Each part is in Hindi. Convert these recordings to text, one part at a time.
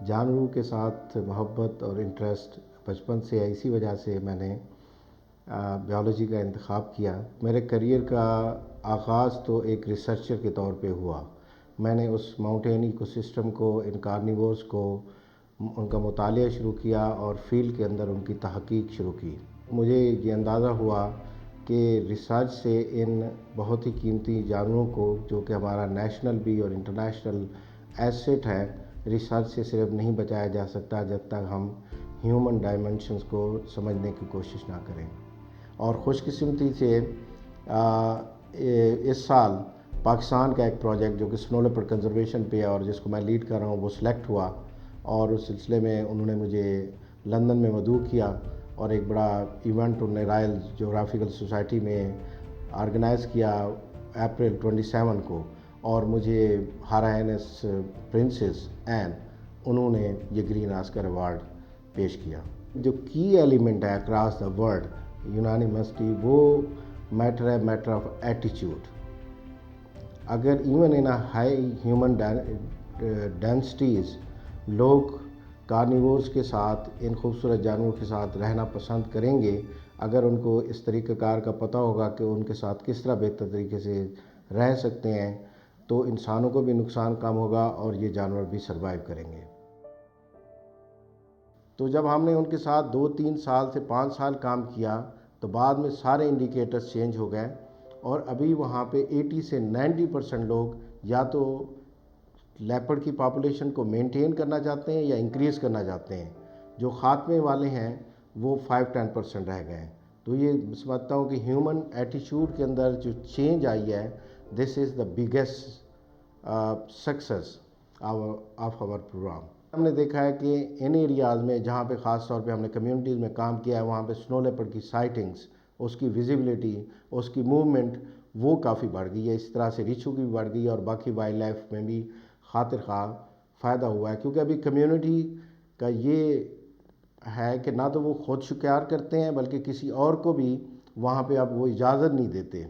जानवरों के साथ मोहब्बत और इंटरेस्ट बचपन से है, इसी वजह से मैंने बायोलॉजी का इंतखाब किया। मेरे करियर का आगाज़ तो एक रिसर्चर के तौर पे हुआ। मैंने उस माउंटेन इकोसिस्टम को, इन कार्निवोर्स को, उनका मुतालिया शुरू किया और फील्ड के अंदर उनकी तहकीक शुरू की। मुझे ये अंदाज़ा हुआ कि रिसर्च से इन बहुत ही कीमती जानवरों को, जो कि हमारा नेशनल भी और इंटरनेशनल एसेट है, रिसर्च से सिर्फ नहीं बचाया जा सकता जब तक हम ह्यूमन डायमेंशंस को समझने की कोशिश ना करें। और खुशकिस्मती से इस साल पाकिस्तान का एक प्रोजेक्ट जो कि स्नो लेपर्ड कंजर्वेशन पे है और जिसको मैं लीड कर रहा हूँ, वो सिलेक्ट हुआ और उस सिलसिले में उन्होंने मुझे लंदन में मदऊ किया और एक बड़ा इवेंट उन्होंने रॉयल जोग्राफिकल सोसाइटी में ऑर्गेनाइज़ किया अप्रैल 27 को, और मुझे हर हाइनेस प्रिंसेस एन उन्होंने ये ग्रीन ऑस्कर अवार्ड पेश किया। जो की एलिमेंट है अक्रॉस द वर्ल्ड यूनानिमसली, वो मैटर ऑफ एटीट्यूड। अगर even in high human densities लोग कार्निवोर्स के साथ, इन खूबसूरत जानवरों के साथ रहना पसंद करेंगे, अगर उनको इस तरीक़ाकार का पता होगा कि उनके साथ किस तरह बेहतर तरीके से रह सकते हैं, तो इंसानों को भी नुकसान कम होगा और ये जानवर भी सर्वाइव करेंगे। तो जब हमने उनके साथ 2-3 साल से 5 साल काम किया तो बाद में सारे इंडिकेटर्स चेंज हो गए और अभी वहाँ पे 80 से 90% लोग या तो लेपर्ड की पॉपुलेशन को मेंटेन करना चाहते हैं या इंक्रीज़ करना चाहते हैं। जो खात्मे वाले हैं वो 5-10% रह गए हैं। तो ये समझता हूँ कि ह्यूमन एटीट्यूड के अंदर जो चेंज आई है, this is the biggest success of our programme. हमने देखा है कि इन एरियाज़ में जहाँ पे ख़ास तौर पे हमने कम्युनिटीज़ में काम किया है, वहाँ पे स्नो लेपर्ड की साइटिंग्स, उसकी विजिबिलिटी, उसकी मूवमेंट वो काफ़ी बढ़ गई है। इस तरह से रिछू की भी बढ़ गई है और बाकी वाइल्ड लाइफ में भी खातिर खा फ़ायदा हुआ है, क्योंकि अभी कम्युनिटी का ये है कि ना तो वो खुद शिकार करते हैं बल्कि किसी और को भी वहाँ पे अब वो इजाज़त नहीं देते,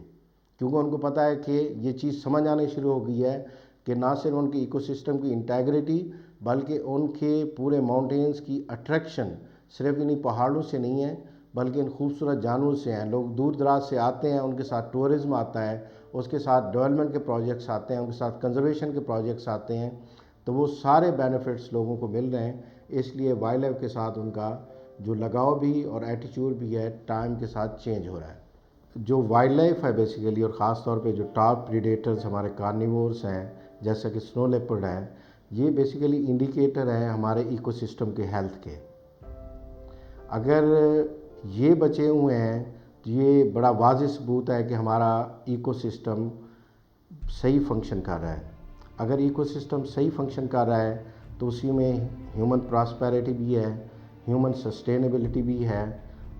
क्योंकि उनको पता है कि ये चीज़ समझ आनी शुरू हो गई है कि ना सिर्फ उनकी इकोसिस्टम की इंटेग्रिटी बल्कि उनके पूरे माउंटेन्स की अट्रैक्शन सिर्फ इन्हीं पहाड़ों से नहीं है बल्कि इन खूबसूरत जानवरों से हैं। लोग दूर दराज से आते हैं, उनके साथ टूरिज़्म आता है, उसके साथ डेवलपमेंट के प्रोजेक्ट्स आते हैं, उनके साथ कंजर्वेशन के प्रोजेक्ट्स आते हैं, तो वो सारे बेनिफिट्स लोगों को मिल रहे हैं। इसलिए वाइल्ड लाइफ के साथ उनका जो लगाव भी और एटीट्यूड भी है टाइम के साथ चेंज हो रहा है। जो वाइल्ड लाइफ है बेसिकली, और ख़ास तौर पे जो टॉप प्रीडेटर्स हमारे कार्निवोर्स हैं जैसा कि स्नो लेपर्ड है, ये बेसिकली इंडिकेटर है हमारे इकोसिस्टम के हेल्थ के। अगर ये बचे हुए हैं तो ये बड़ा वाज़ेह सबूत है कि हमारा इकोसिस्टम सही फंक्शन कर रहा है। अगर इकोसिस्टम सही फंक्शन कर रहा है तो उसी में ह्यूमन प्रॉस्पेरिटी भी है, ह्यूमन सस्टेनेबिलिटी भी है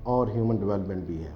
और ह्यूमन डेवलपमेंट भी है।